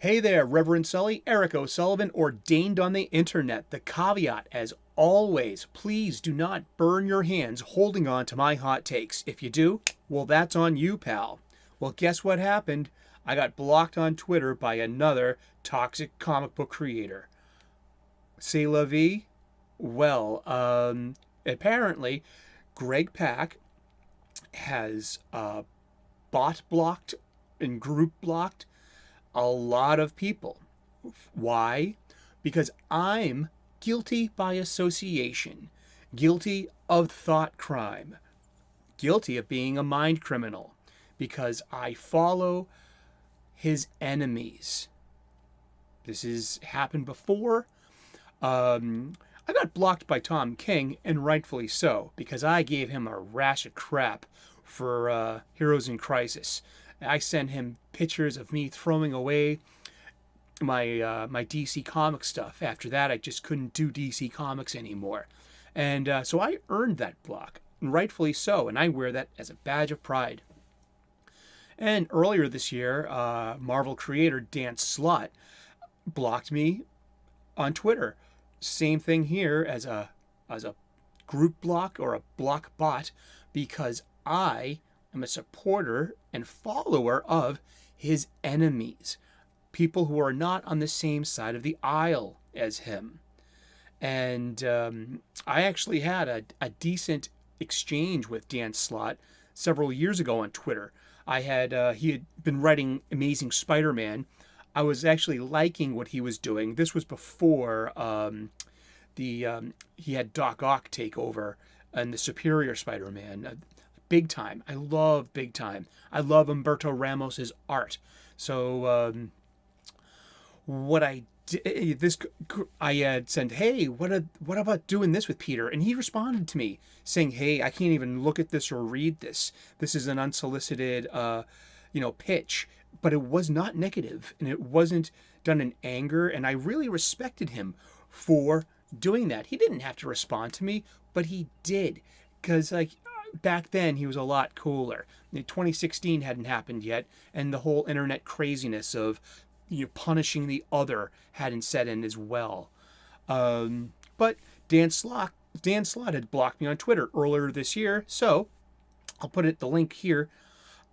Hey there, Reverend Sully, Eric O'Sullivan, ordained on the internet. The caveat, as always, please do not burn your hands holding on to my hot takes. If you do, well, that's on you, pal. Well, guess what happened? I got blocked on Twitter by another toxic comic book creator. C'est la vie? Well, apparently, Greg Pak has bot blocked and group blocked a lot of people. Why? Because I'm guilty by association, guilty of thought crime, guilty of being a mind criminal, because I follow his enemies. This has happened before. I got blocked by Tom King, and rightfully so, because I gave him a rash of crap for Heroes in Crisis. I sent him pictures of me throwing away my DC comic stuff. After that, I just couldn't do DC comics anymore. And so I earned that block, and rightfully so, and I wear that as a badge of pride. And earlier this year, Marvel creator Dan Slott blocked me on Twitter. Same thing here as a group block or a block bot, because I am a supporter and follower of his enemies, people who are not on the same side of the aisle as him. And I actually had a decent exchange with Dan Slott several years ago on Twitter. He had been writing Amazing Spider-Man. I was actually liking what he was doing. This was before he had Doc Ock take over and the Superior Spider-Man. Big time. I love Big Time. I love Humberto Ramos's art. So what I did, I had said, hey, what about doing this with Peter? And he responded to me saying, hey, I can't even look at this or read this. This is an unsolicited, pitch. But it was not negative, and it wasn't done in anger. And I really respected him for doing that. He didn't have to respond to me, but he did, because back then he was a lot cooler. 2016 hadn't happened yet, and the whole internet craziness of punishing the other hadn't set in as well. But Dan Slott had blocked me on Twitter earlier this year, so I'll put the link here.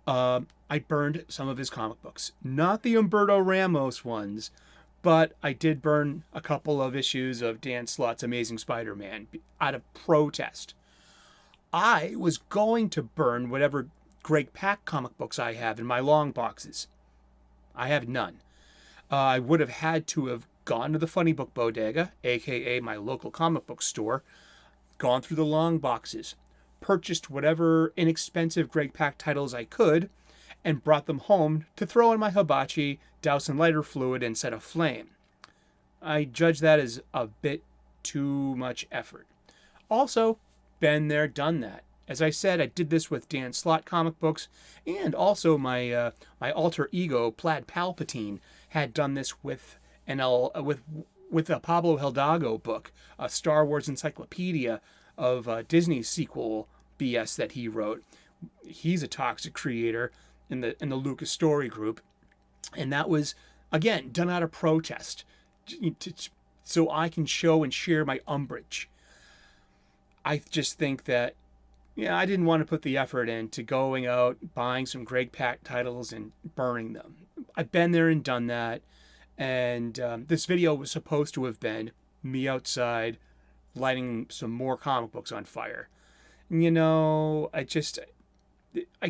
I burned some of his comic books, not the Humberto Ramos ones, but I did burn a couple of issues of Dan Slott's Amazing Spider-Man out of protest. I was going to burn whatever Greg Pak comic books I have in my long boxes. I have none. I would have had to have gone to the Funny Book Bodega, aka my local comic book store, gone through the long boxes, purchased whatever inexpensive Greg Pak titles I could, and brought them home to throw in my hibachi, douse in lighter fluid, and set aflame. I judge that as a bit too much effort. Also, been there, done that. As I said, I did this with Dan Slott comic books, and also my alter ego Plaid Palpatine had done this with a Pablo Hidalgo book, a Star Wars encyclopedia of Disney's sequel BS that he wrote. He's a toxic creator in the Lucas Story Group, and that was again done out of protest, so I can show and share my umbrage. I just think that, I didn't want to put the effort into going out, buying some Greg Pak titles and burning them. I've been there and done that. And this video was supposed to have been me outside lighting some more comic books on fire. I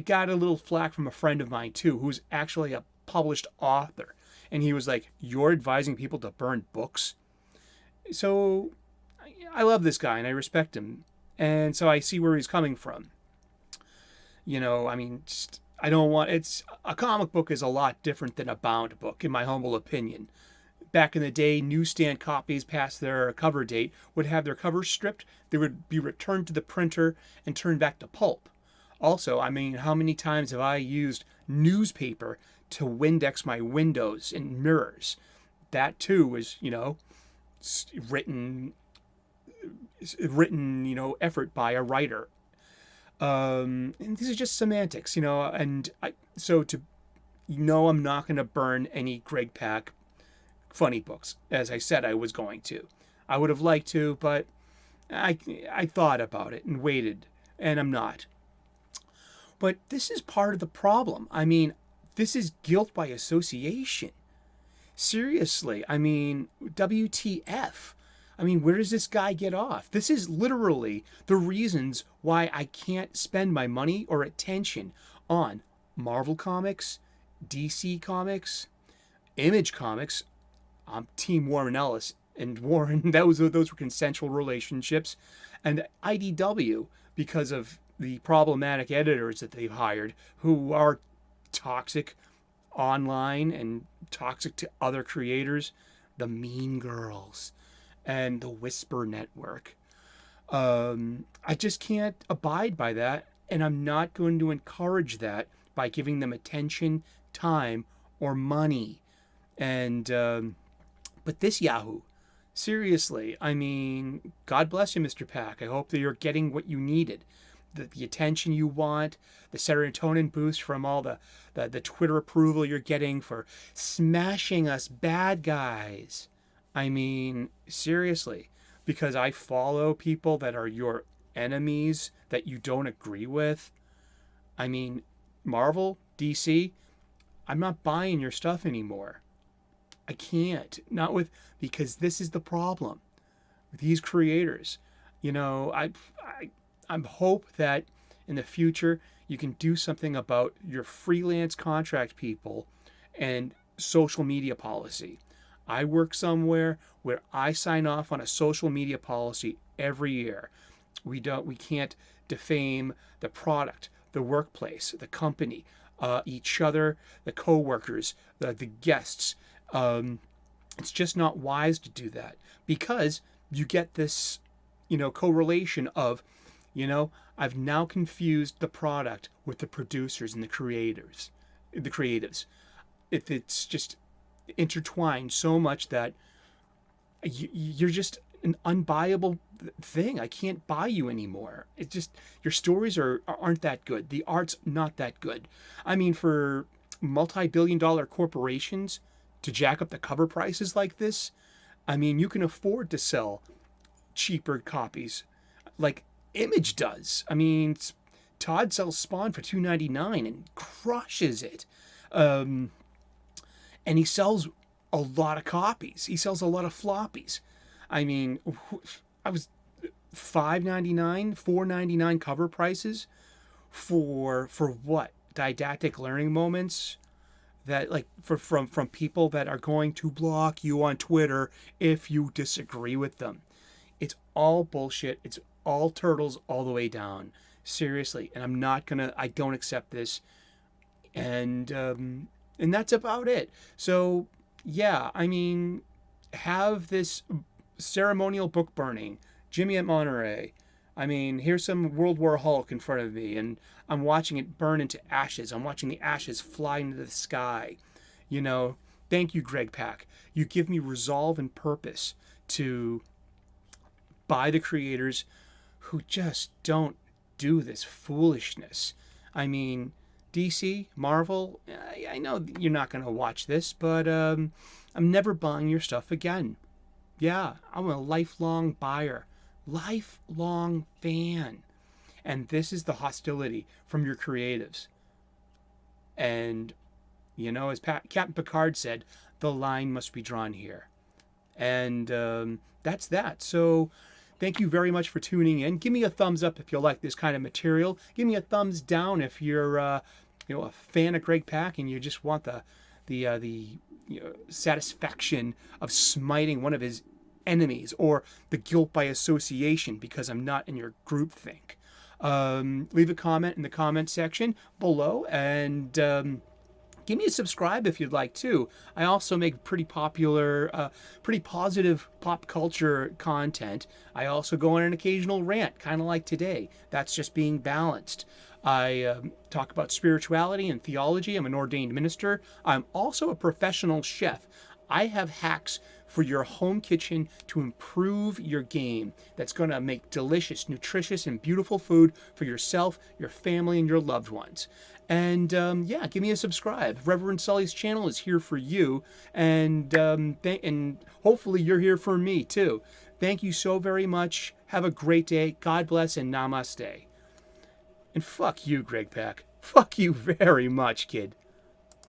got a little flack from a friend of mine too, who's actually a published author. And he was like, you're advising people to burn books? So I love this guy and I respect him. And so I see where he's coming from. I don't want, a comic book is a lot different than a bound book, in my humble opinion. Back in the day, newsstand copies past their cover date would have their covers stripped. They would be returned to the printer and turned back to pulp. Also, how many times have I used newspaper to Windex my windows and mirrors? That too was, written, effort by a writer. And these are just semantics, and so to I'm not going to burn any Greg Pak funny books, as I said I was going to. I would have liked to, but I thought about it and waited, and I'm not. But this is part of the problem. I mean, this is guilt by association. Seriously, I mean, WTF? I mean, where does this guy get off? This is literally the reasons why I can't spend my money or attention on Marvel Comics, DC Comics, Image Comics. I'm Team Warren Ellis and Warren. Those were consensual relationships, and IDW because of the problematic editors that they've hired who are toxic online and toxic to other creators, the Mean Girls and the Whisper Network. I just can't abide by that, and I'm not going to encourage that by giving them attention, time, or money. And but this Yahoo, seriously, I mean, God bless you, Mr. Pak. I hope that you're getting what you needed, the attention you want, the serotonin boost from all the Twitter approval you're getting for smashing us bad guys. I mean, seriously, because I follow people that are your enemies that you don't agree with. I mean, Marvel, DC, I'm not buying your stuff anymore. I can't. Not with, because this is the problem with these creators. I hope that in the future you can do something about your freelance contract people and social media policy. I work somewhere where I sign off on a social media policy every year. We can't defame the product, the workplace, the company, each other, the coworkers, the guests. It's just not wise to do that because you get this, correlation of, I've now confused the product with the producers and the creators, the creatives. It's just intertwined so much that you're just an unbuyable thing. I can't buy you anymore. It just, your stories aren't that good. The art's not that good. I mean, for multi-billion-dollar corporations to jack up the cover prices like this, I mean, you can afford to sell cheaper copies like Image does. I mean, Todd sells Spawn for $2.99 and crushes it. And he sells a lot of copies. He sells a lot of floppies. I mean, I was $5.99, $4.99 cover prices for what? Didactic learning moments that from people that are going to block you on Twitter if you disagree with them. It's all bullshit. It's all turtles all the way down. Seriously. And I don't accept this. And that's about it. So, yeah, I mean, have this ceremonial book burning. Jimmy at Monterey. I mean, here's some World War Hulk in front of me, and I'm watching it burn into ashes. I'm watching the ashes fly into the sky. Thank you, Greg Pak. You give me resolve and purpose to buy the creators who just don't do this foolishness. I mean, DC, Marvel, I know you're not going to watch this, but I'm never buying your stuff again. Yeah, I'm a lifelong buyer, lifelong fan. And this is the hostility from your creatives. And, as Captain Picard said, the line must be drawn here. And that's that. So thank you very much for tuning in. Give me a thumbs up if you like this kind of material. Give me a thumbs down if you're a fan of Greg Pak and you just want the satisfaction of smiting one of his enemies, or the guilt by association because I'm not in your groupthink. Leave a comment in the comment section below, and give me a subscribe if you'd like to. I also make pretty popular, pretty positive pop culture content. I also go on an occasional rant, kind of like today. That's just being balanced. I talk about spirituality and theology. I'm an ordained minister. I'm also a professional chef. I have hacks for your home kitchen to improve your game that's going to make delicious, nutritious, and beautiful food for yourself, your family, and your loved ones. And yeah, give me a subscribe. Reverend Sully's channel is here for you, and hopefully you're here for me too. Thank you so very much. Have a great day. God bless and namaste. And fuck you, Greg Pak. Fuck you very much, kid.